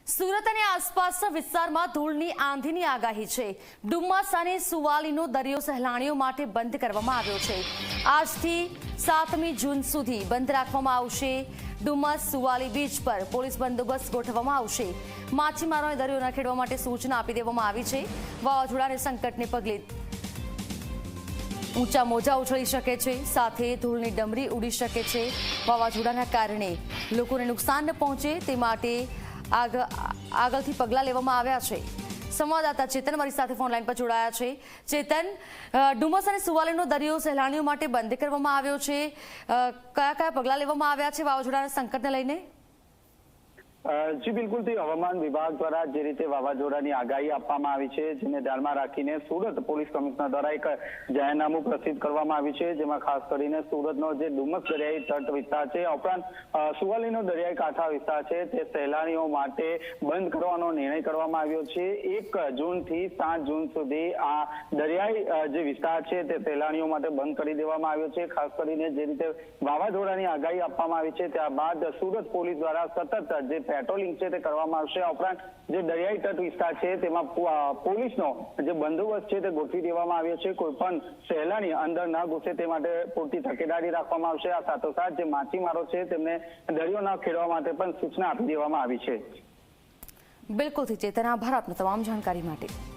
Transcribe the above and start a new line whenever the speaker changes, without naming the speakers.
સુરત અને આસપાસના વિસ્તારમાં ધૂળની આંધીની આગાહી છે। ડુમ્મસ અને સુવાલીનો દરિયો સહેલાણીઓ માટે બંધ કરવામાં આવ્યો છે। આજથી 7મી જૂન સુધી બંધ રાખવામાં આવશે। ડુમ્મસ સુવાલી બીચ પર પોલીસ બંદોબસ્ત ગોઠવવામાં આવશે। માછીમારોને દરિયો ન ખેડવા માટે સૂચના આપી દેવામાં આવી છે। વાવાઝોડાના સંકટને પગલે ઊંચા મોજા ઉછળી શકે છે, સાથે ધૂળની ડમરી ઉડી શકે છે। વાવાઝોડાના કારણે લોકોને નુકસાન ન પહોંચે તે માટે આગળથી પગલાં લેવામાં આવ્યા છે। સંવાદદાતા ચેતન મારી સાથે ફોન લાઈન પર જોડાયા છે। ચેતન, ડુમસ અને સુવાલીનો દરિયો સહેલાણીઓ માટે બંધ કરવામાં આવ્યો છે, કયા કયા પગલાં લેવામાં આવ્યા છે વાવાઝોડાના સંકટને લઈને?
જી બિલકુલ, હવામાન વિભાગ દ્વારા જે રીતે વાવાઝોડાની આગાહી આપવામાં આવી છે, જેને ધ્યાનમાં રાખીને સુરત પોલીસ કમિશનર દ્વારા એક જાહેરનામું પ્રસિદ્ધ કરવામાં આવ્યું છે, જેમાં ખાસ કરીને સુરતનો જે ડુમસ દરિયાઈ તટ વિસ્તાર છે, ઉપરાંત સુવાલીનો દરિયાઈ કાંઠા વિસ્તાર છે, તે સહેલાણીઓ માટે બંધ કરવાનો નિર્ણય કરવામાં આવ્યો છે। 1 જૂનથી 7 જૂન સુધી આ દરિયાઈ જે વિસ્તાર છે તે સહેલાણીઓ માટે બંધ કરી દેવામાં આવ્યો છે। ખાસ કરીને જે રીતે વાવાઝોડાની આગાહી આપવામાં આવી છે, ત્યારબાદ સુરત પોલીસ દ્વારા સતત જે પેટ્રોલિંગ છે તે કરવામાં આવશે। ઉપરાંત જે દરિયાઈ તટ વિસ્તાર છે તેમાં પોલીસનો જે બંદોબસ્ત છે તે ગોઠવી દેવામાં આવ્યો છે। કોઈ પણ સહેલાણી અંદર ન ઘૂસે તે માટે પૂરતી તકેદારી રાખવામાં આવશે। આ સાથોસાથ જે માછીમારો છે તેમને દરિયો ન ખેડવા માટે પણ સૂચના આપી દેવામાં આવી છે।
બિલકુલ ચેતન, આભાર આપની તમામ જાણકારી માટે।